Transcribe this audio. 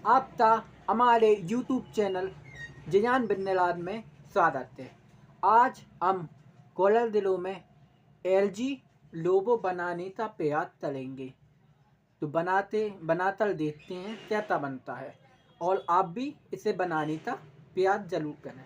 आपका हमारे YouTube channel जियान बिन्नेलाद में स्वागत है। आज हम CorelDRAW में LG लोगो बनाने का प्रयास करेंगे। तो बनाकर देखते हैं कैसा बनता है और आप भी इसे बनाने का प्रयास जरूर करें।